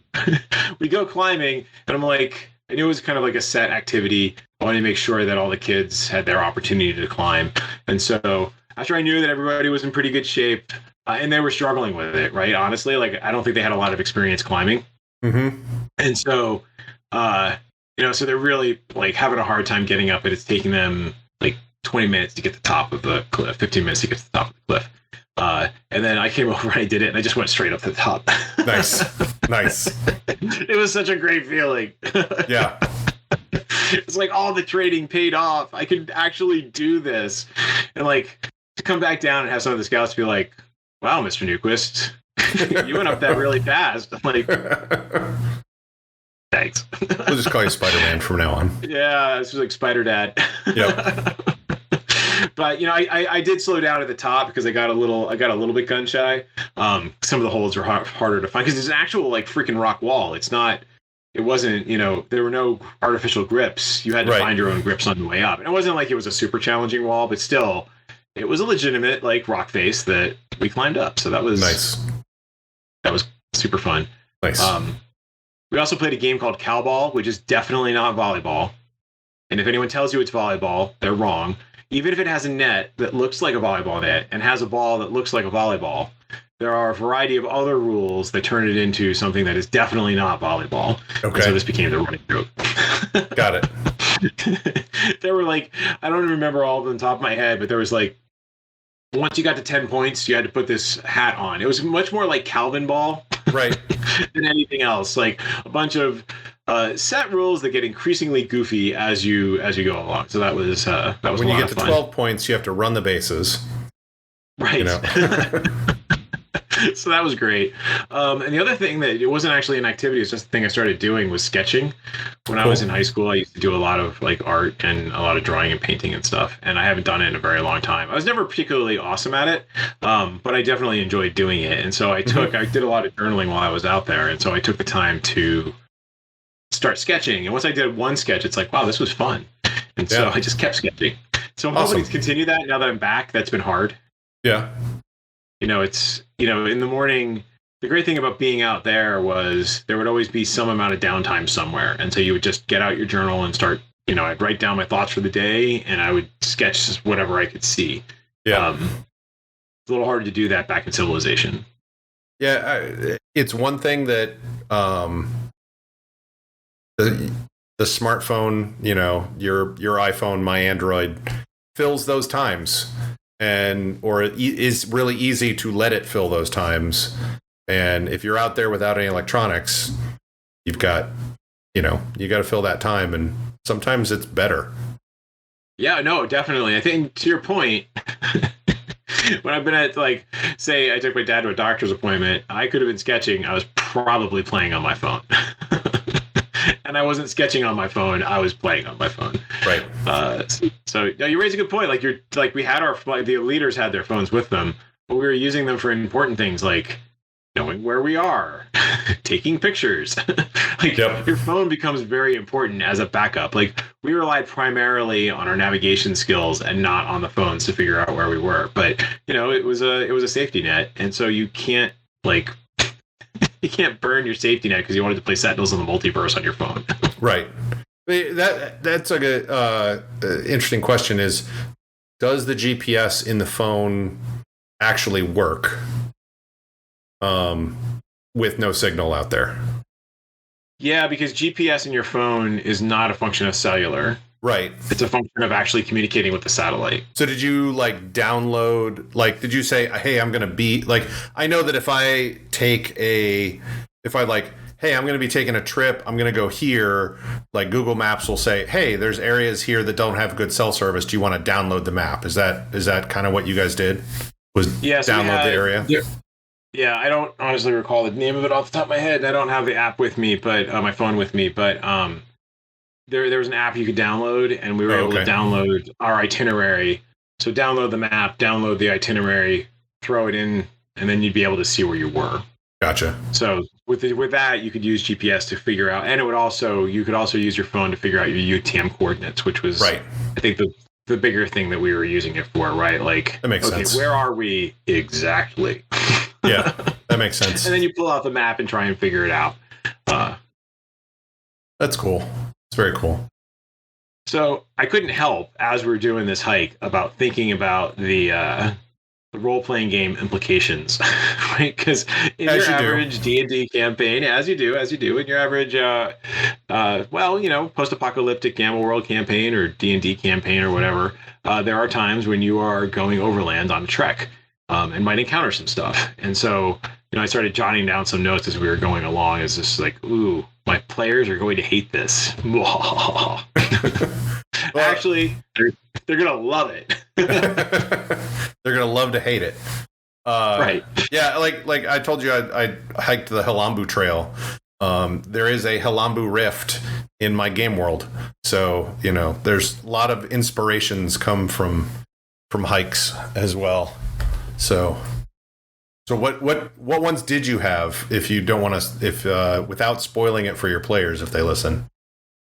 we go climbing, and I'm like, I knew it was kind of like a set activity. I wanted to make sure that all the kids had their opportunity to climb. And so after I knew that everybody was in pretty good shape, and they were struggling with it, right? Honestly, like, I don't think they had a lot of experience climbing. Mm-hmm. And so, so they're really like having a hard time getting up, and it's taking them like 20 minutes to get to the top of the cliff, 15 minutes to get to the top of the cliff. And then I came over and I did it, and I just went straight up to the top. Nice. It was such a great feeling. Yeah. It's like all the training paid off. I could actually do this. And like to come back down and have some of the scouts be like, wow, Mr. Newquist, you went up that really fast. I'm like, thanks. We'll just call you Spider-Man from now on. Yeah, this was like Spider Dad. Yep. But I did slow down at the top because I got a little bit gun shy. Some of the holes were harder to find because there's an actual like freaking rock wall. It wasn't, there were no artificial grips. You had to find your own grips on the way up. And it wasn't like it was a super challenging wall, but still, it was a legitimate like rock face that we climbed up. So that was nice. That was super fun. Nice. We also played a game called Cowball, which is definitely not volleyball. And if anyone tells you it's volleyball, they're wrong. Even if it has a net that looks like a volleyball net and has a ball that looks like a volleyball, there are a variety of other rules that turn it into something that is definitely not volleyball. Okay. And so this became the running joke. Got it. There were like, I don't remember all of them on the top of my head, but there was like, once you got to 10 points, you had to put this hat on. It was much more like Calvin ball. Right. Than anything else. Like a bunch of set rules that get increasingly goofy as you go along. So that was when you get to 12 points, you have to run the bases. Right. So that was great. And the other thing that it wasn't actually an activity, it's just a thing I started doing was sketching. When I was in high school, I used to do a lot of like art and a lot of drawing and painting and stuff. And I haven't done it in a very long time. I was never particularly awesome at it, but I definitely enjoyed doing it. And so I did a lot of journaling while I was out there. And so I took the time to start sketching. And once I did one sketch, it's like, wow, this was fun. And so I just kept sketching. So I'm hoping to continue that now that I'm back. That's been hard. Yeah. It's, in the morning, the great thing about being out there was there would always be some amount of downtime somewhere. And so you would just get out your journal and start, I'd write down my thoughts for the day and I would sketch whatever I could see. Yeah. It's a little hard to do that back in civilization. Yeah. It's one thing that the smartphone, your iPhone, my Android, fills those times. Or it is really easy to let it fill those times. And if you're out there without any electronics, you've got, you got to fill that time. And sometimes it's better. Yeah, no, definitely. I think to your point, when I've been at say I took my dad to a doctor's appointment, I could have been sketching. I was probably playing on my phone. And I wasn't sketching on my phone. I was playing on my phone. Right. So you raise a good point. We had the leaders had their phones with them, but we were using them for important things like knowing where we are, taking pictures. Your phone becomes very important as a backup. We relied primarily on our navigation skills and not on the phones to figure out where we were. But it was a safety net, and so you can't you can't burn your safety net because you wanted to play Sentinels in the Multiverse on your phone. Right. That's a good, interesting question is, does the GPS in the phone actually work with no signal out there? Yeah, because GPS in your phone is not a function of cellular. Right. It's a function of actually communicating with the satellite. So did you download, did you say, hey, I'm going to be I know that if I'm going to be taking a trip, I'm going to go here, Google Maps will say, hey, there's areas here that don't have good cell service. Do you want to download the map? Is that kind of what you guys did? Download the area? Yeah, I don't honestly recall the name of it off the top of my head. And I don't have the app with me, but my phone with me, but there was an app you could download, and we were able to download our itinerary. So download the map, download the itinerary, throw it in, and then you'd be able to see where you were. Gotcha. So with that, you could use GPS to figure out, and you could also use your phone to figure out your UTM coordinates, which was, I think, the bigger thing that we were using it for, right? That makes sense. Where are we exactly? Yeah, that makes sense. And then you pull out the map and try and figure it out. That's cool. It's very cool. So I couldn't help, as we were doing this hike, about thinking about the role-playing game implications, right? Because in your average D&D campaign, as you do in your average, post-apocalyptic Gamma World campaign or D&D campaign or whatever, there are times when you are going overland on a trek and might encounter some stuff. And so, I started jotting down some notes as we were going along. It's just ooh, my players are going to hate this. Actually, they're going to love it. They're going to love to hate it. Right. Yeah, like I told you, I hiked the Halambu Trail. There is a Halambu Rift in my game world. So, there's a lot of inspirations come from hikes as well. So what ones did you have? If you don't want to, if without spoiling it for your players, if they listen.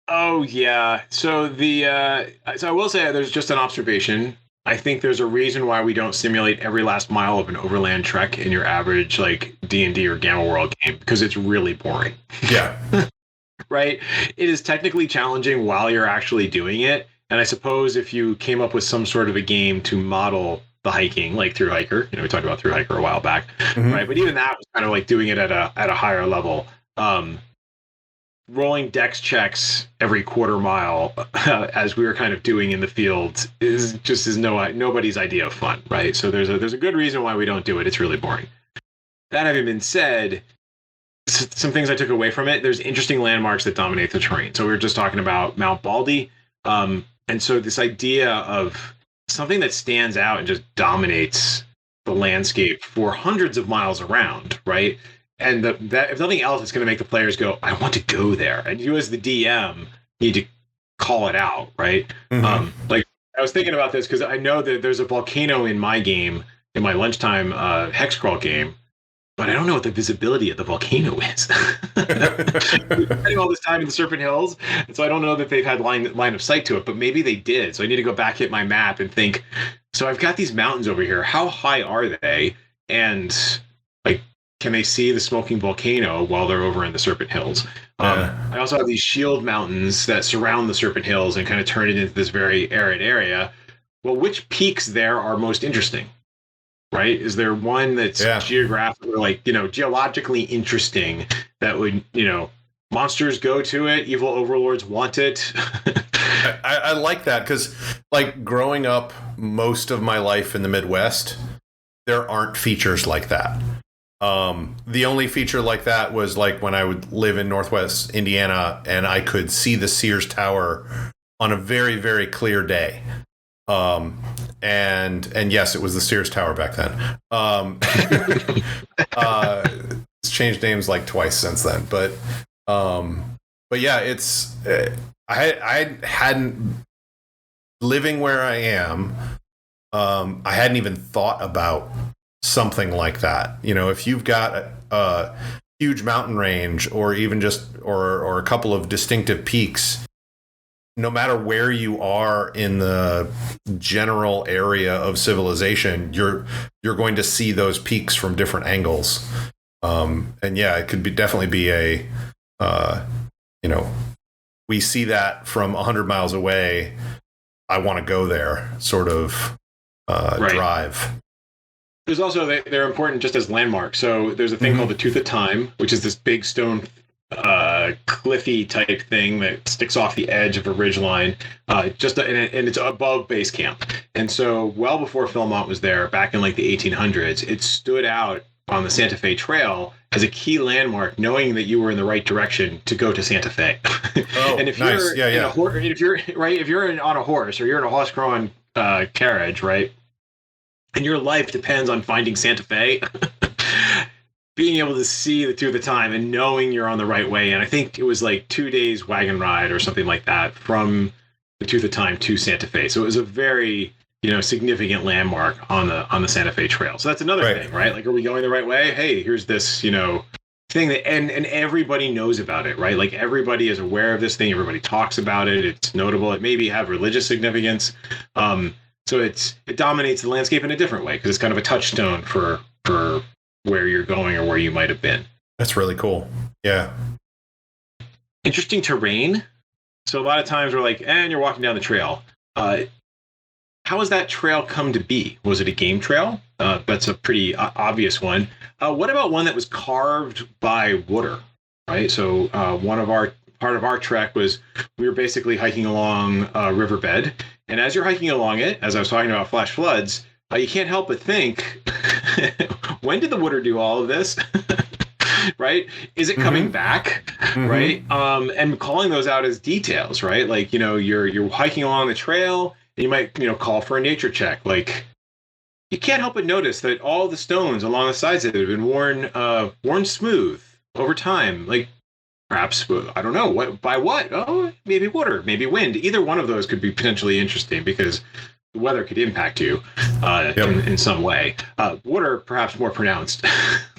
Oh yeah. So so I will say there's just an observation. I think there's a reason why we don't simulate every last mile of an overland trek in your average like D&D or Gamma World game because it's really boring. Yeah. Right? It is technically challenging while you're actually doing it. And I suppose if you came up with some sort of a game to model the hiking, like Through Hiker, we talked about Through Hiker a while back, right? But even that was kind of like doing it at a higher level. Rolling dex checks every quarter mile, as we were kind of doing in the field, is nobody's idea of fun, right? So there's a good reason why we don't do it. It's really boring. That having been said, some things I took away from it. There's interesting landmarks that dominate the terrain. So we were just talking about Mount Baldy, and so this idea of something that stands out and just dominates the landscape for hundreds of miles around, right? And that if nothing else, it's going to make the players go, I want to go there. And you as the DM need to call it out, right? Like I was thinking about this because I know that there's a volcano in my game, in my lunchtime hex crawl game, but I don't know what the visibility of the volcano is. Spending all this time in the Serpent Hills, and so I don't know that they've had line of sight to it, but maybe they did. So I need to go back, hit my map, and think, so I've got these mountains over here. How high are they? And like, can they see the smoking volcano while they're over in the Serpent Hills? I also have these shield mountains that surround the Serpent Hills and kind of turn it into this very arid area. Well, which peaks there are most interesting? Right? Is there one that's geographically, like, geologically interesting that would, monsters go to it, evil overlords want it? I like that because, like, growing up most of my life in the Midwest, there aren't features like that. The only feature like that was like when I would live in Northwest Indiana and I could see the Sears Tower on a very, very clear day. And yes, it was the Sears Tower back then. It's changed names like twice since then, but yeah, it's I hadn't living where I am. I hadn't even thought about something like that. If you've got a huge mountain range or even just or a couple of distinctive peaks, no matter where you are in the general area of civilization, you're going to see those peaks from different angles. And yeah, it could definitely be a we see that from 100 miles away. I want to go there sort of drive. There's also, they're important just as landmarks. So there's a thing called the Tooth of Time, which is this big stone cliffy type thing that sticks off the edge of a ridgeline, and it's above base camp. And so well before Philmont was there, back in like the 1800s, it stood out on the Santa Fe Trail as a key landmark, knowing that you were in the right direction to go to Santa Fe. And if nice. if you're on a horse or you're in a horse-drawn carriage, right, and your life depends on finding Santa Fe, being able to see the Tooth of Time and knowing you're on the right way. And I think it was like 2 days wagon ride or something like that from the Tooth of Time to Santa Fe. So it was a very, significant landmark on the Santa Fe Trail. So that's another thing, right? Like, are we going the right way? Hey, here's this, thing that, and everybody knows about it, right? Like everybody is aware of this thing. Everybody talks about it. It's notable. It maybe have religious significance. So it dominates the landscape in a different way because it's kind of a touchstone for where you're going or where you might have been. That's really cool. Yeah. Interesting terrain. So a lot of times we're like, and you're walking down the trail. How has that trail come to be? Was it a game trail? That's a pretty obvious one. What about one that was carved by water? Right. So part of our trek was we were basically hiking along a riverbed. And as you're hiking along it, as I was talking about flash floods, you can't help but think, when did the water do all of this? Right? Is it coming back? Right? And calling those out as details, right? Like, you're hiking along the trail and you might, call for a nature check. Like, you can't help but notice that all the stones along the sides of it have been worn smooth over time. Like, perhaps, I don't know, by what? Oh, maybe water, maybe wind. Either one of those could be potentially interesting because the weather could impact you in some way. Water, perhaps more pronounced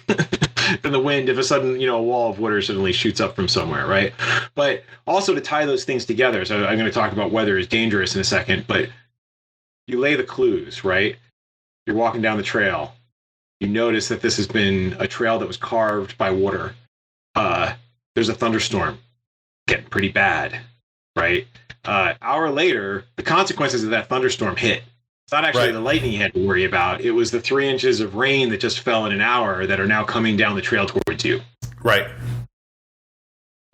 than the wind if a sudden, a wall of water suddenly shoots up from somewhere, right? But also to tie those things together, so I'm going to talk about weather is dangerous in a second, but you lay the clues, right? You're walking down the trail. You notice that this has been a trail that was carved by water. There's a thunderstorm getting pretty bad, right? Hour later, the consequences of that thunderstorm hit. It's not actually the lightning you had to worry about. It was the 3 inches of rain that just fell in an hour that are now coming down the trail towards you. Right.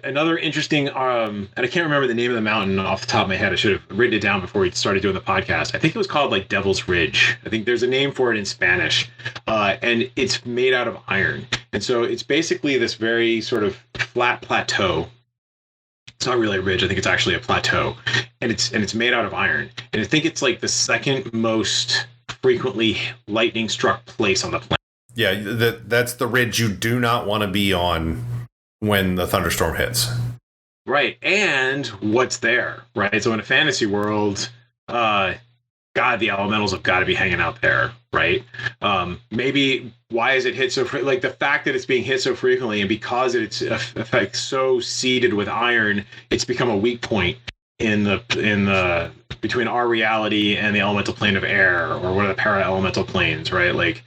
Another interesting, and I can't remember the name of the mountain off the top of my head. I should have written it down before we started doing the podcast. I think it was called like Devil's Ridge. I think there's a name for it in Spanish, and it's made out of iron. And so it's basically this very sort of flat plateau. It's not really a ridge. I think it's actually a plateau, and it's made out of iron. And I think it's like the second most frequently lightning struck place on the planet. Yeah, that's the ridge you do not want to be on when the thunderstorm hits. Right. And what's there, right? So in a fantasy world, God, the elementals have got to be hanging out there, right? Maybe why is it hit so like the fact that it's being hit so frequently, and because it's like so seeded with iron, it's become a weak point in the between our reality and the elemental plane of air, or one of the para-elemental planes, right? Like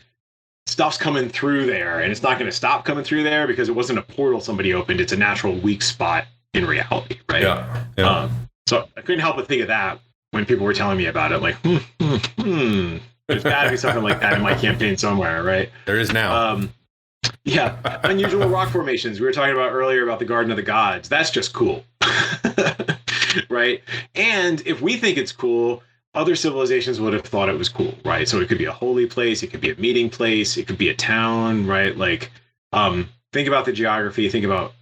stuff's coming through there, and it's not going to stop coming through there because it wasn't a portal somebody opened. It's a natural weak spot in reality, right? Yeah. So I couldn't help but think of that when people were telling me about it. Like, there's got to be something like that in my campaign somewhere, right? There is now. Unusual rock formations. We were talking about earlier about the Garden of the Gods. That's just cool, right? And if we think it's cool, other civilizations would have thought it was cool, right? So it could be a holy place, it could be a meeting place, it could be a town, right? Like, think about the geography, think about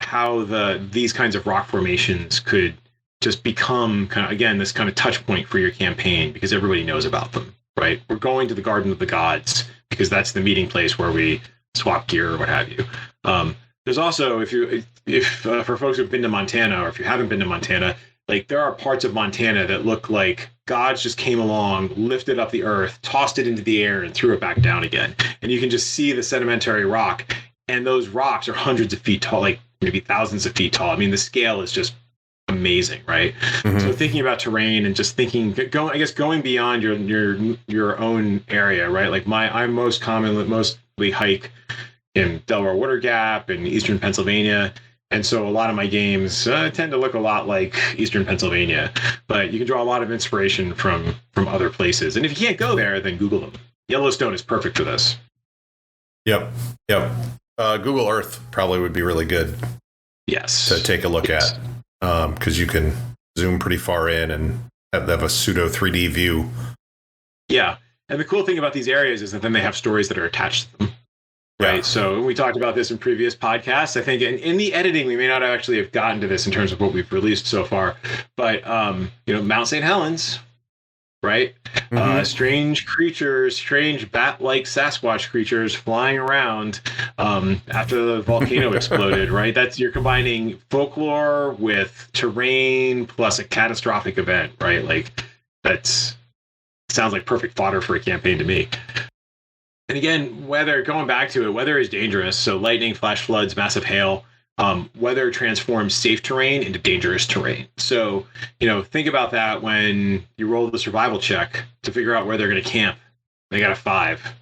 how these kinds of rock formations could just become kind of, again, this kind of touch point for your campaign because everybody knows about them, right? We're going to the Garden of the Gods because that's the meeting place where we swap gear or what have you. There's also, if for folks who've been to Montana, or if you haven't been to Montana, like there are parts of Montana that look like gods just came along, lifted up the earth, tossed it into the air, and threw it back down again. And you can just see the sedimentary rock, and those rocks are hundreds of feet tall, like maybe thousands of feet tall. I mean, the scale is just amazing, right? Mm-hmm. So thinking about terrain and just going beyond your own area, right? Like I mostly hike in Delaware Water Gap and eastern Pennsylvania. And so a lot of my games tend to look a lot like eastern Pennsylvania, but you can draw a lot of inspiration from other places. And if you can't go there, then Google them. Yellowstone is perfect for this. Yep. Google Earth probably would be really good. Yes. To take a look at, because you can zoom pretty far in and have a pseudo 3D view. Yeah. And the cool thing about these areas is that then they have stories that are attached to them. Right. Yeah. So we talked about this in previous podcasts. I think in the editing, we may not actually have gotten to this in terms of what we've released so far. But, Mount St. Helens, right? Mm-hmm. Strange creatures, strange bat-like Sasquatch creatures flying around after the volcano exploded, right? You're combining folklore with terrain plus a catastrophic event, right? Like sounds like perfect fodder for a campaign to me. And again, going back to it, weather is dangerous. So lightning, flash floods, massive hail, weather transforms safe terrain into dangerous terrain. So, think about that when you roll the survival check to figure out where they're going to camp. They got a 5,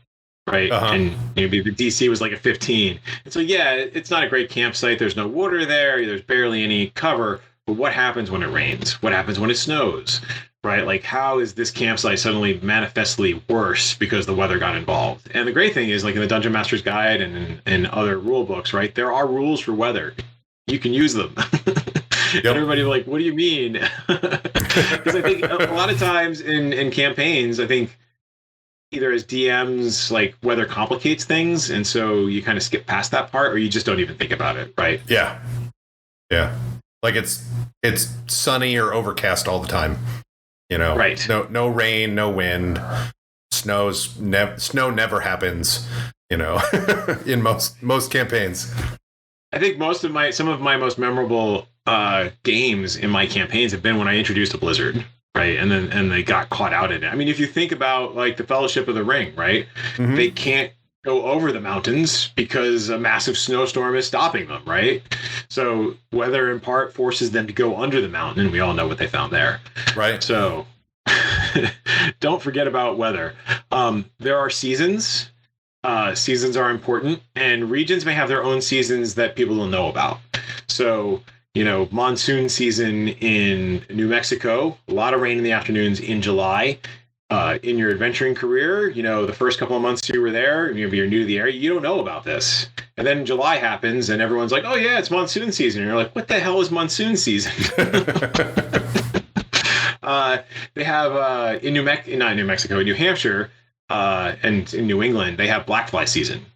right? Uh-huh. And maybe the DC was like a 15. And so, it's not a great campsite. There's no water there. There's barely any cover. But what happens when it rains? What happens when it snows? Right? Like, how is this campsite suddenly manifestly worse because the weather got involved? And the great thing is, like in the Dungeon Master's Guide and in other rule books, right, there are rules for weather. You can use them. Yep. Everybody's like, what do you mean? Because I think a lot of times in campaigns, I think either as DMs, like weather complicates things, and so you kind of skip past that part, or you just don't even think about it, right? Yeah. Like it's sunny or overcast all the time. Right. No rain, no wind. Snow never happens, in most campaigns. I think some of my most memorable games in my campaigns have been when I introduced a blizzard, right? And they got caught out in it. I mean, if you think about like the Fellowship of the Ring, right? Mhm. They can't go over the mountains because a massive snowstorm is stopping them, right? So weather in part forces them to go under the mountain, and we all know what they found there. Right. So don't forget about weather. There are seasons. Seasons are important, and regions may have their own seasons that people don't know about. So, monsoon season in New Mexico, a lot of rain in the afternoons in July. In your adventuring career, the first couple of months you were there, you're new to the area, you don't know about this. And then July happens and everyone's like, oh yeah, it's monsoon season. And you're like, what the hell is monsoon season? They have in New Hampshire, and in New England, they have black fly season,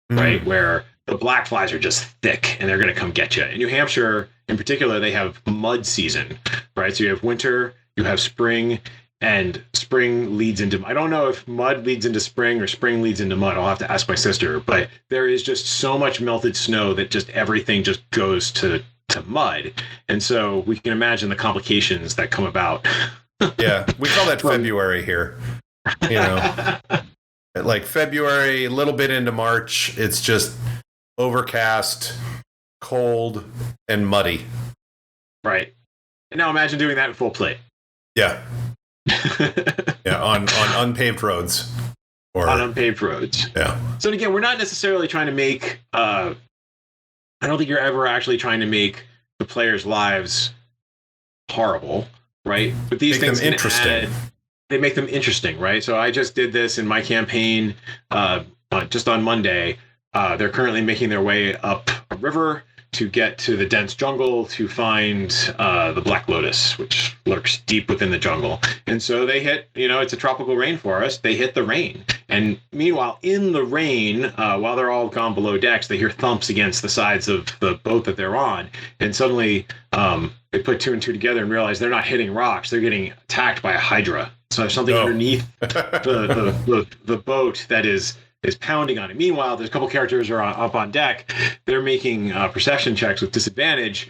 right? Where the black flies are just thick and they're going to come get you. In New Hampshire, in particular, they have mud season, right? So you have winter, you have spring, and spring leads into, I don't know if mud leads into spring or spring leads into mud. I'll have to ask my sister, but there is just so much melted snow that just everything just goes to mud. And so we can imagine the complications that come about. Yeah, we call that February here. Like February, a little bit into March, it's just overcast, cold, and muddy. Right. And now imagine doing that in full plate. Yeah. Yeah, on unpaved roads. On unpaved roads. Yeah. So again, we're not necessarily trying to make, I don't think you're ever actually trying to make the players' lives horrible, right? But these things them interesting. They make them interesting, right? So I just did this in my campaign just on Monday. They're currently making their way up a river to get to the dense jungle to find the Black Lotus, which lurks deep within the jungle. And so they hit, it's a tropical rainforest, they hit the rain. And meanwhile, in the rain, while they're all gone below decks, they hear thumps against the sides of the boat that they're on. And suddenly they put two and two together and realize they're not hitting rocks, they're getting attacked by a hydra. So there's something underneath the boat that is pounding on it. Meanwhile, there's a couple characters are up on deck. They're making perception checks with disadvantage.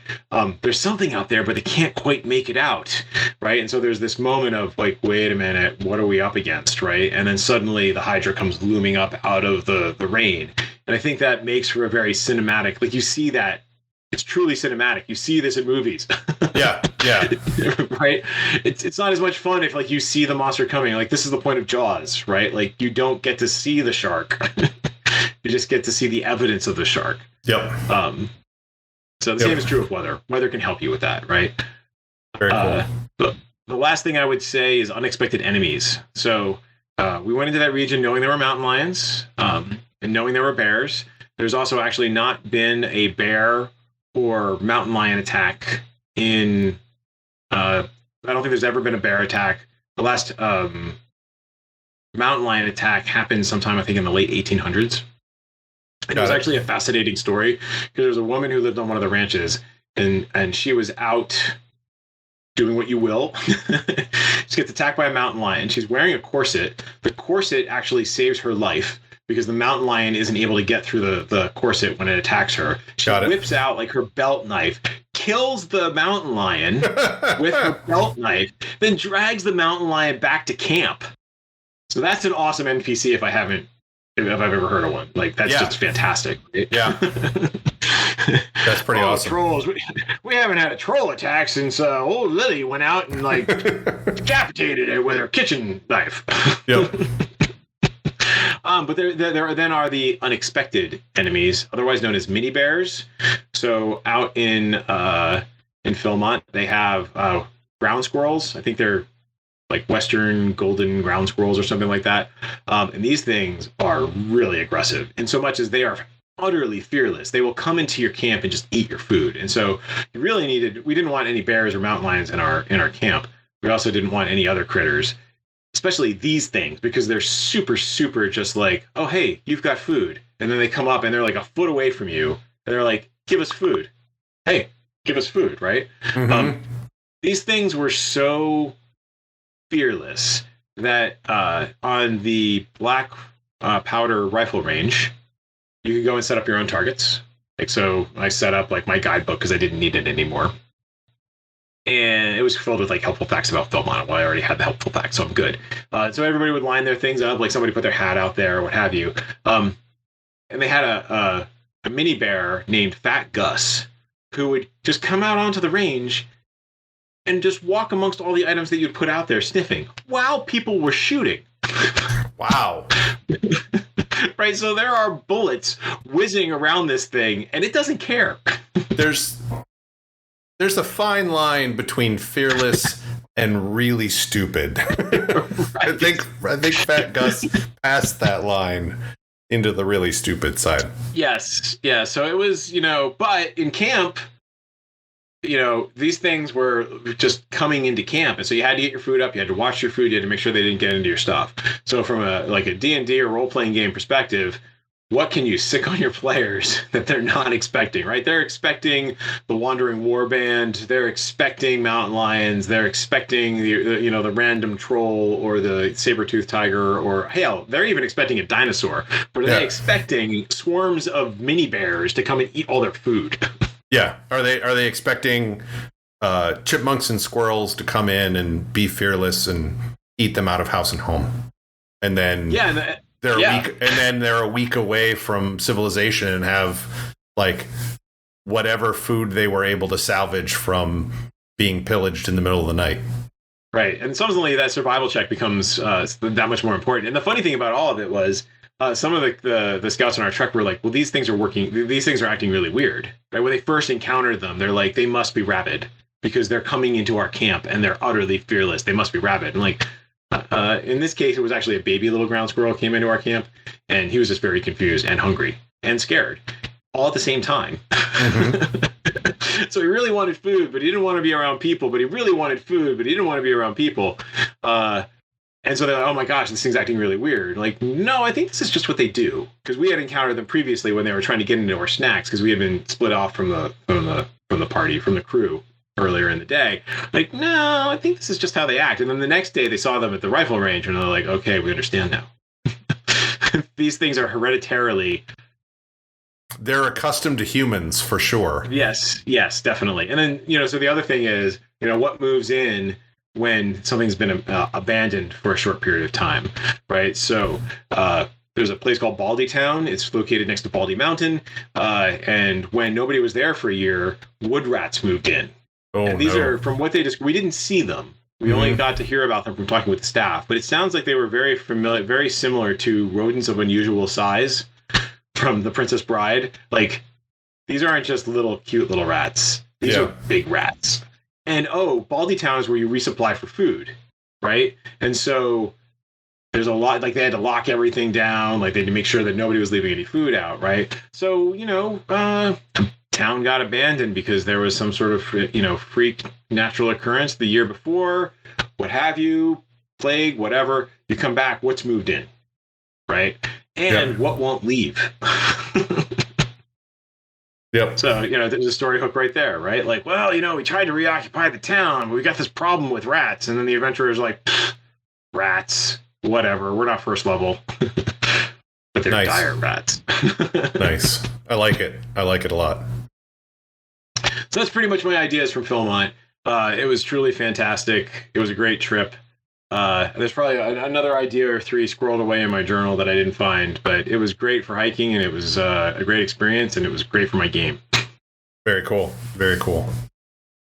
There's something out there, but they can't quite make it out, right? And so there's this moment of like, wait a minute, what are we up against, right? And then suddenly the Hydra comes looming up out of the rain. And I think that makes for a very cinematic, like you see that, it's truly cinematic. You see this in movies. Yeah. Right? It's not as much fun if like you see the monster coming. Like this is the point of Jaws, right? Like you don't get to see the shark. You just get to see the evidence of the shark. Yep. So the same is true with weather. Weather can help you with that, right? Very cool. The last thing I would say is unexpected enemies. So we went into that region knowing there were mountain lions and knowing there were bears. There's also actually not been a bear or mountain lion attack in I don't think there's ever been a bear attack. The last mountain lion attack happened sometime I think in the late 1800s. And it was actually a fascinating story because there was a woman who lived on one of the ranches and she was out doing what you will. She gets attacked by a mountain lion. She's wearing a corset. The corset actually saves her life because the mountain lion isn't able to get through the corset when it attacks her. She whips out like her belt knife, kills the mountain lion with her belt knife, then drags the mountain lion back to camp. So that's an awesome NPC if I've ever heard of one. Like that's just fantastic. Yeah. That's pretty awesome. Trolls. We haven't had a troll attack since old Lily went out and like decapitated it with her kitchen knife. Yep. But there then are the unexpected enemies, otherwise known as mini bears. So out in Philmont, they have ground squirrels. I think they're like western golden ground squirrels or something like that. And these things are really aggressive in so much as they are utterly fearless. They will come into your camp and just eat your food. And so we didn't want any bears or mountain lions in our camp. We also didn't want any other critters, especially these things, because they're super, super just like, oh, hey, you've got food. And then they come up and they're like a foot away from you. And they're like, give us food. Hey, give us food, right? Mm-hmm. These things were so fearless that on the black powder rifle range, you could go and set up your own targets. Like, so I set up like my guidebook because I didn't need it anymore. and it was filled with like helpful facts about Philmont. Well, I already had the helpful facts, so I'm good. So everybody would line their things up, like somebody put their hat out there or what have you. And they had a mini bear named Fat Gus who would just come out onto the range and just walk amongst all the items that you'd put out there sniffing while people were shooting. Wow. Right, so there are bullets whizzing around this thing, and it doesn't care. There's a fine line between fearless and really stupid. Right. I think Fat Gus passed that line into the really stupid side. Yes, yeah. So it was, but in camp, these things were just coming into camp, and so you had to get your food up, you had to watch your food, you had to make sure they didn't get into your stuff. So from a D&D or role-playing game perspective, what can you sick on your players that they're not expecting, right? They're expecting the Wandering Warband, they're expecting mountain lions, they're expecting the random troll or the saber-toothed tiger, or hell, they're even expecting a dinosaur. But are they expecting swarms of mini bears to come and eat all their food? Yeah. Are they expecting chipmunks and squirrels to come in and be fearless and eat them out of house and home? And then they're a week away from civilization and have like whatever food they were able to salvage from being pillaged in the middle of the night. Right. And suddenly that survival check becomes that much more important. And the funny thing about all of it was some of the scouts on our truck were like, well, these things are acting really weird. Right? When they first encountered them, they're like, they must be rabid because they're coming into our camp and they're utterly fearless. They must be rabid. And like, in this case, it was actually a baby little ground squirrel came into our camp, and he was just very confused and hungry and scared all at the same time. Mm-hmm. So he really wanted food, but he didn't want to be around people, but he really wanted food, but he didn't want to be around people. And so they're like, oh my gosh, this thing's acting really weird. Like, no, I think this is just what they do. Because we had encountered them previously when they were trying to get into our snacks, because we had been split off from the party, from the crew earlier in the day. Like, no, I think this is just how they act. And then the next day they saw them at the rifle range and they're like, okay, we understand now. These things are hereditarily... They're accustomed to humans, for sure. Yes, definitely. And then, so the other thing is, what moves in when something's been abandoned for a short period of time, right? So there's a place called Baldy Town. It's located next to Baldy Mountain. And when nobody was there for a year, wood rats moved in. Oh, and these are, from what they we didn't see them. We only got to hear about them from talking with the staff. But it sounds like they were very familiar, very similar to rodents of unusual size from The Princess Bride. Like, these aren't just cute little rats. These are big rats. And Baldy Town is where you resupply for food, right? And so there's a lot, like they had to lock everything down, like they had to make sure that nobody was leaving any food out, right? So, town got abandoned because there was some sort of, freak natural occurrence the year before, what have you, plague, whatever. You come back, what's moved in, right? And what won't leave. Yep. So, there's a story hook right there, right? Like, well, we tried to reoccupy the town, but we got this problem with rats. And then the adventurer's like, rats, whatever, we're not first level. But they're dire rats. Nice. I like it. I like it a lot. So that's pretty much my ideas from Philmont. It was truly fantastic. It was a great trip. There's probably another idea or three squirreled away in my journal that I didn't find, but it was great for hiking, and it was a great experience, and it was great for my game. Very cool. Very cool.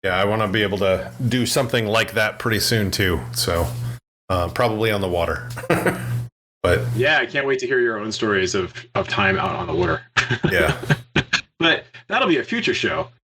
Yeah, I want to be able to do something like that pretty soon, too. So probably on the water. But yeah, I can't wait to hear your own stories of time out on the water. Yeah. But that'll be a future show.